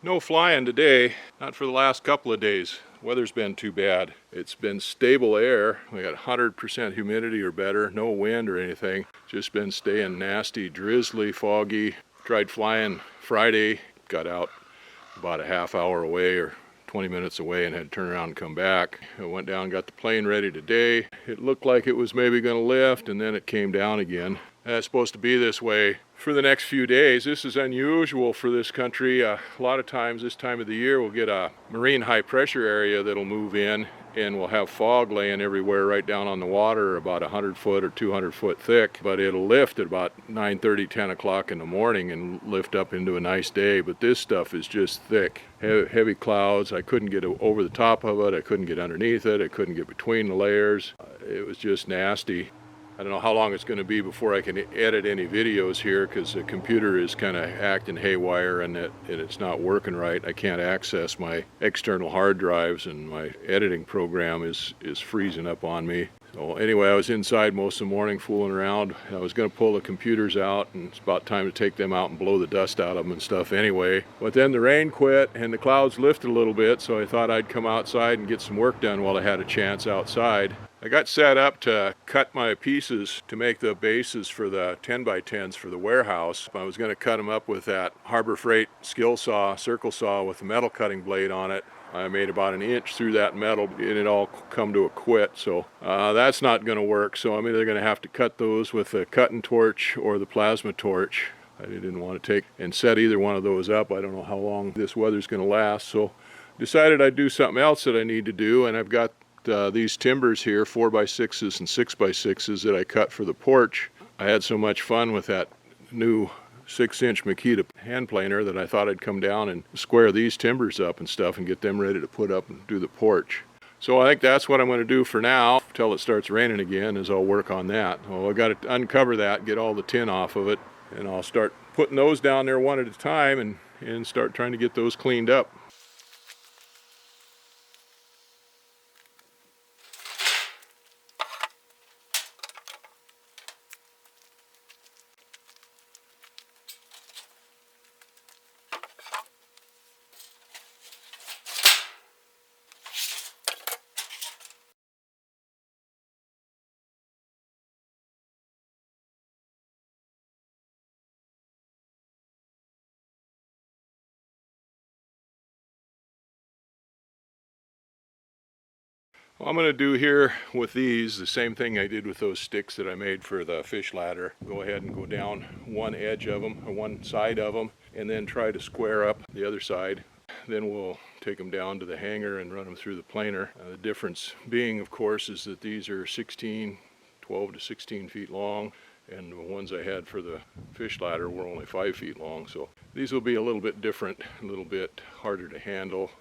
No flying today, not for the last couple of days. Weather's been too bad. It's been stable air. We got 100% humidity or better, no wind or anything. Just been staying nasty, drizzly, foggy. Tried flying Friday, got out about a half hour away or 20 minutes away and had to turn around and come back. I went down, got the plane ready today. It looked like it was maybe going to lift, and then it came down again. It's supposed to be this way for the next few days. This is unusual for this country. A lot of times this time of the year we'll get a marine high pressure area that'll move in, and we'll have fog laying everywhere right down on the water about 100 foot or 200 foot thick, but it'll lift at about 9:30, 10 o'clock in the morning and lift up into a nice day. But this stuff is just thick, heavy clouds. I couldn't get over the top of it, I couldn't get underneath it, I couldn't get between the layers. It was just nasty. I don't know how long it's going to be before I can edit any videos here, because the computer is kind of acting haywire and it's not working right. I can't access my external hard drives, and my editing program is freezing up on me. So anyway, I was inside most of the morning fooling around. I was going to pull the computers out, and it's about time to take them out and blow the dust out of them and stuff anyway. But then the rain quit and the clouds lifted a little bit, so I thought I'd come outside and get some work done while I had a chance outside. I got set up to cut my pieces to make the bases for the 10x10s for the warehouse. I was going to cut them up with that Harbor Freight skill saw, circle saw with the metal cutting blade on it. I made about 1 inch through that metal and it all come to a quit, so that's not going to work. So I'm either going to have to cut those with the cutting torch or the plasma torch. I didn't want to take and set either one of those up. I don't know how long this weather's going to last, so decided I'd do something else that I need to do, and I've got these timbers here, 4x6s and 6x6s that I cut for the porch. I had so much fun with that new 6-inch Makita hand planer that I thought I'd come down and square these timbers up and stuff and get them ready to put up and do the porch. So I think that's what I'm going to do for now until it starts raining again, is I'll work on that. Well, I got to uncover that, get all the tin off of it, and I'll start putting those down there one at a time and start trying to get those cleaned up. Well, I'm going to do here with these the same thing I did with those sticks that I made for the fish ladder. Go ahead and go down one edge of them, or one side of them, and then try to square up the other side. Then we'll take them down to the hanger and run them through the planer. The difference being, of course, is that these are 12 to 16 feet long, and the ones I had for the fish ladder were only 5 feet long. So these will be a little bit different, a little bit harder to handle.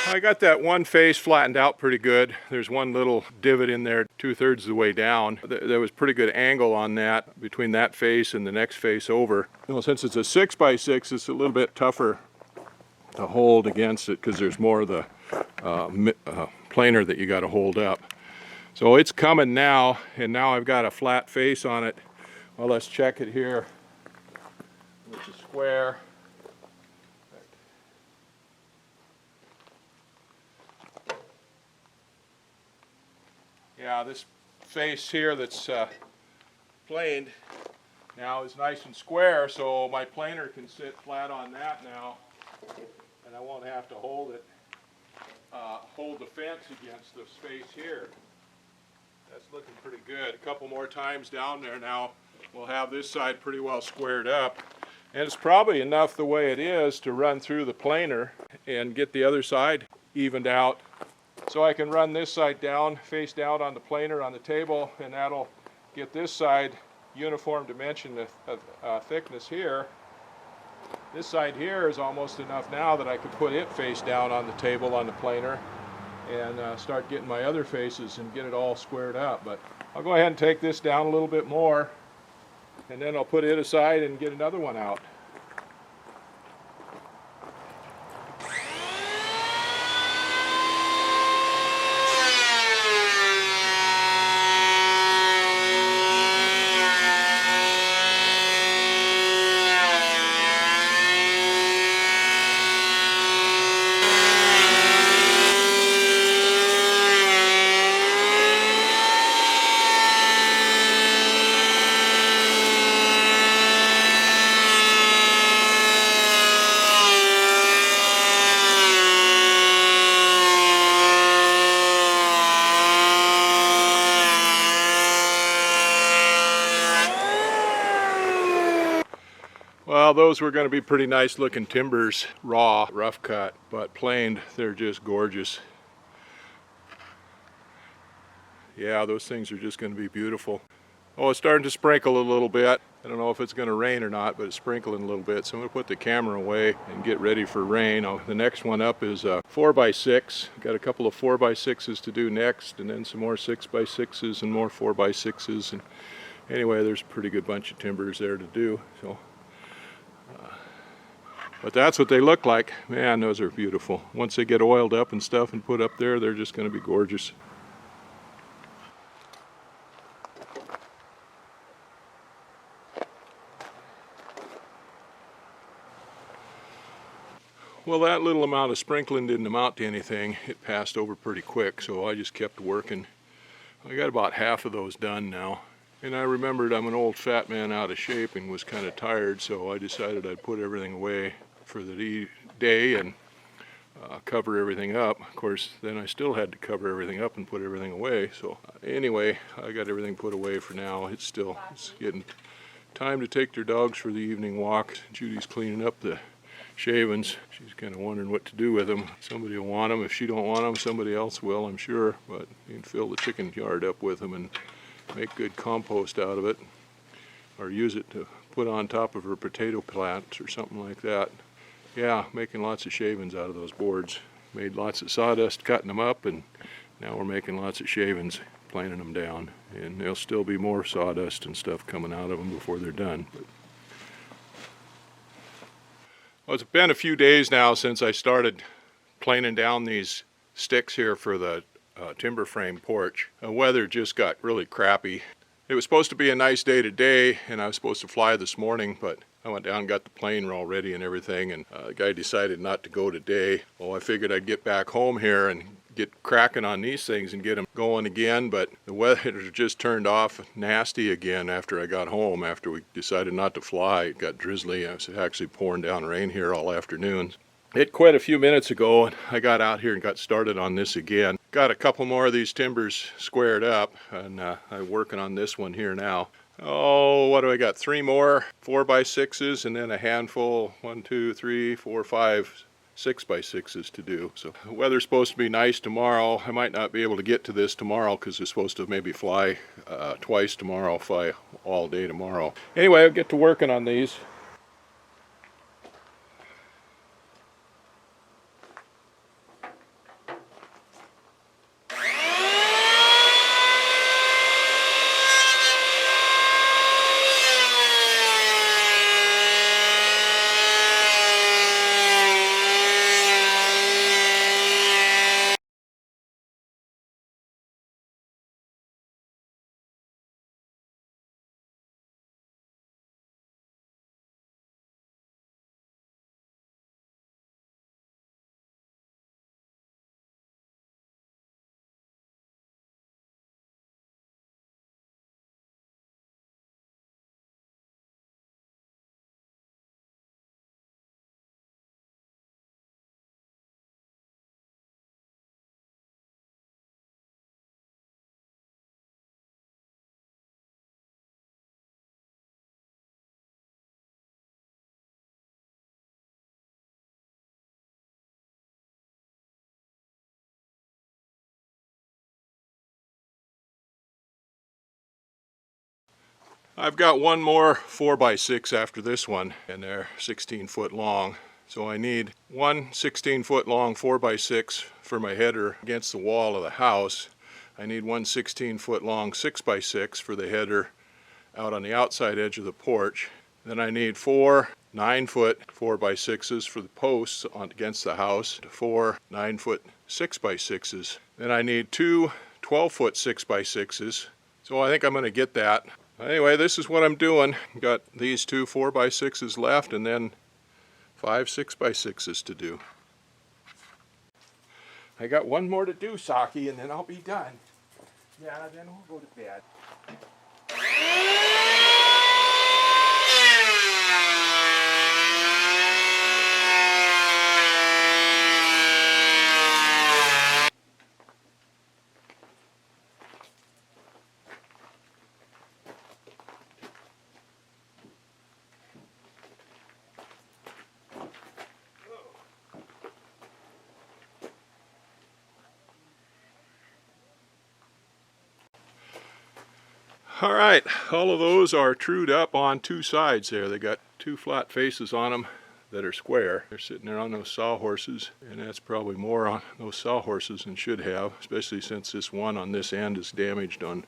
I got that one face flattened out pretty good. There's one little divot in there 2/3 of the way down. There was pretty good angle on that between that face and the next face over. You know, since it's a 6x6, it's a little bit tougher to hold against it because there's more of the planer that you got to hold up. So it's coming now, and now I've got a flat face on it. Well, let's check it here, which is square. Yeah, this face here that's planed now is nice and square, so my planer can sit flat on that now, and I won't have to hold it, hold the fence against this face here. That's looking pretty good. A couple more times down there now, we'll have this side pretty well squared up. And it's probably enough the way it is to run through the planer and get the other side evened out. So I can run this side down, face down on the planer on the table, and that'll get this side uniform dimension of thickness here. This side here is almost enough now that I could put it face down on the table on the planer and start getting my other faces and get it all squared up. But I'll go ahead and take this down a little bit more, and then I'll put it aside and get another one out. Well, those were going to be pretty nice looking timbers, raw, rough cut, but planed, they're just gorgeous. Yeah, those things are just going to be beautiful. Oh, it's starting to sprinkle a little bit. I don't know if it's going to rain or not, but it's sprinkling a little bit. So I'm going to put the camera away and get ready for rain. The next one up is a 4x6. Got a couple of 4x6s to do next, and then some more 6x6s and more 4x6s. And anyway, there's a pretty good bunch of timbers there to do. So. But that's what they look like. Man, those are beautiful. Once they get oiled up and stuff and put up there, they're just going to be gorgeous. Well, that little amount of sprinkling didn't amount to anything. It passed over pretty quick, so I just kept working. I got about half of those done now. And I remembered I'm an old fat man out of shape and was kind of tired, so I decided I'd put everything away for the day and cover everything up. Of course, then I still had to cover everything up and put everything away. So anyway, I got everything put away for now. It's getting time to take their dogs for the evening walk. Judy's cleaning up the shavings. She's kind of wondering what to do with them. Somebody will want them. If she don't want them, somebody else will, I'm sure. But you can fill the chicken yard up with them and make good compost out of it, or use it to put on top of her potato plants or something like that. Yeah, making lots of shavings out of those boards. Made lots of sawdust cutting them up, and now we're making lots of shavings, planing them down. And there'll still be more sawdust and stuff coming out of them before they're done. Well, it's been a few days now since I started planing down these sticks here for the timber frame porch. The weather just got really crappy. It was supposed to be a nice day today, and I was supposed to fly this morning, but I went down and got the plane all ready and everything, and the guy decided not to go today. Well, I figured I'd get back home here and get cracking on these things and get them going again, but the weather just turned off nasty again after I got home, after we decided not to fly. It got drizzly. It was actually pouring down rain here all afternoon. It quit a few minutes ago, and I got out here and got started on this again. Got a couple more of these timbers squared up, and I'm working on this one here now. Oh, what do I got? 3 more 4x6s, and then a handful, 1, 2, 3, 4, 5, 6x6s to do. So the weather's supposed to be nice tomorrow. I might not be able to get to this tomorrow because it's supposed to maybe fly twice tomorrow, fly all day tomorrow. Anyway, I'll get to working on these. I've got one more 4x6 after this one, and they're 16 foot long. So I need one 16 foot long 4x6 for my header against the wall of the house. I need one 16 foot long 6x6 for the header out on the outside edge of the porch. Then I need four 9-foot 4x6s for the posts against the house, four 9-foot 6x6s. Then I need two 12-foot 6x6s. So I think I'm going to get that. Anyway, this is what I'm doing. Got these two 4x6s left and then 5 6x6s to do. I got one more to do, Saki, and then I'll be done. Yeah, then we'll go to bed. All right, all of those are trued up on two sides there. They got two flat faces on them that are square. They're sitting there on those sawhorses, and that's probably more on those sawhorses than should have, especially since this one on this end is damaged on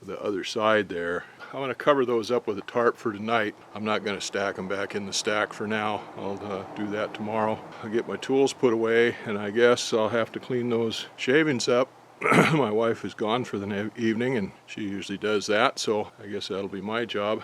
the other side there. I'm going to cover those up with a tarp for tonight. I'm not going to stack them back in the stack for now. I'll do that tomorrow. I'll get my tools put away, and I guess I'll have to clean those shavings up. My wife is gone for the evening, and she usually does that, so I guess that'll be my job.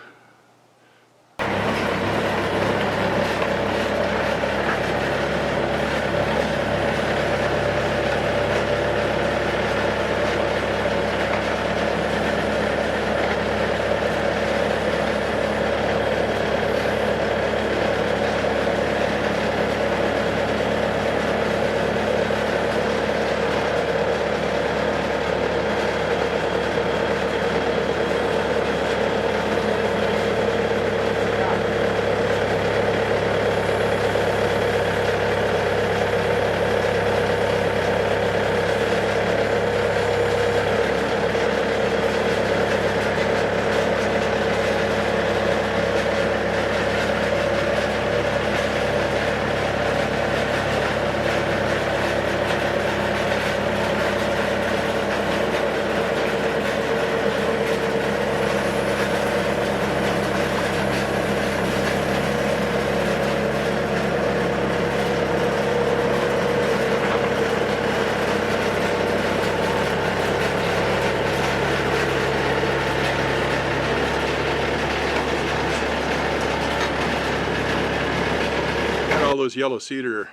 All those yellow cedar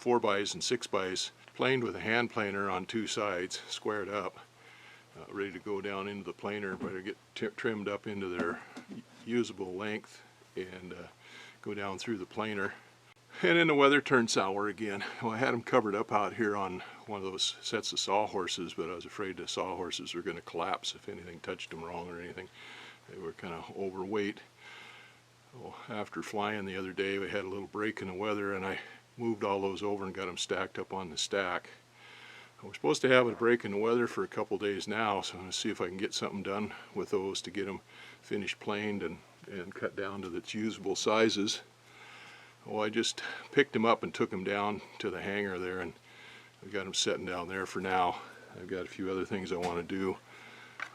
4x and 6x planed with a hand planer on two sides, squared up, ready to go down into the planer, better get trimmed up into their usable length and go down through the planer. And then the weather turned sour again. Well, I had them covered up out here on one of those sets of sawhorses, but I was afraid the sawhorses were going to collapse if anything touched them wrong or anything. They were kind of overweight. Well, after flying the other day, we had a little break in the weather, and I moved all those over and got them stacked up on the stack. We're supposed to have a break in the weather for a couple days now, so I'm going to see if I can get something done with those to get them finished planed and cut down to its usable sizes. Well, I just picked them up and took them down to the hangar there, and I've got them sitting down there for now. I've got a few other things I want to do.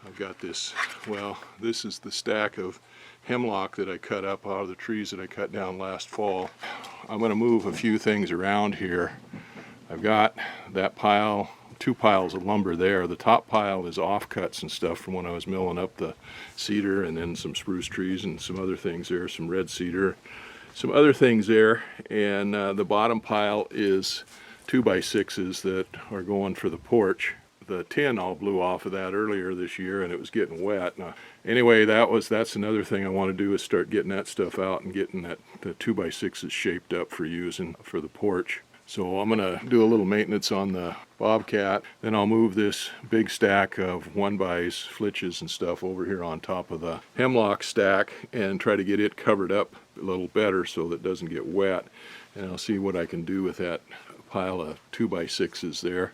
I've got this, well, this is the stack of hemlock that I cut up out of the trees that I cut down last fall. I'm going to move a few things around here. I've got that pile, two piles of lumber there. The top pile is offcuts and stuff from when I was milling up the cedar, and then some spruce trees and some other things there, some red cedar, some other things there. And the bottom pile is 2x6s that are going for the porch. The tin all blew off of that earlier this year, and it was getting wet. Now, anyway, that's another thing I want to do, is start getting that stuff out and getting the 2x6s shaped up for using for the porch. So I'm going to do a little maintenance on the Bobcat, then I'll move this big stack of 1x flitches and stuff over here on top of the hemlock stack and try to get it covered up a little better so that it doesn't get wet. And I'll see what I can do with that pile of 2x6s there.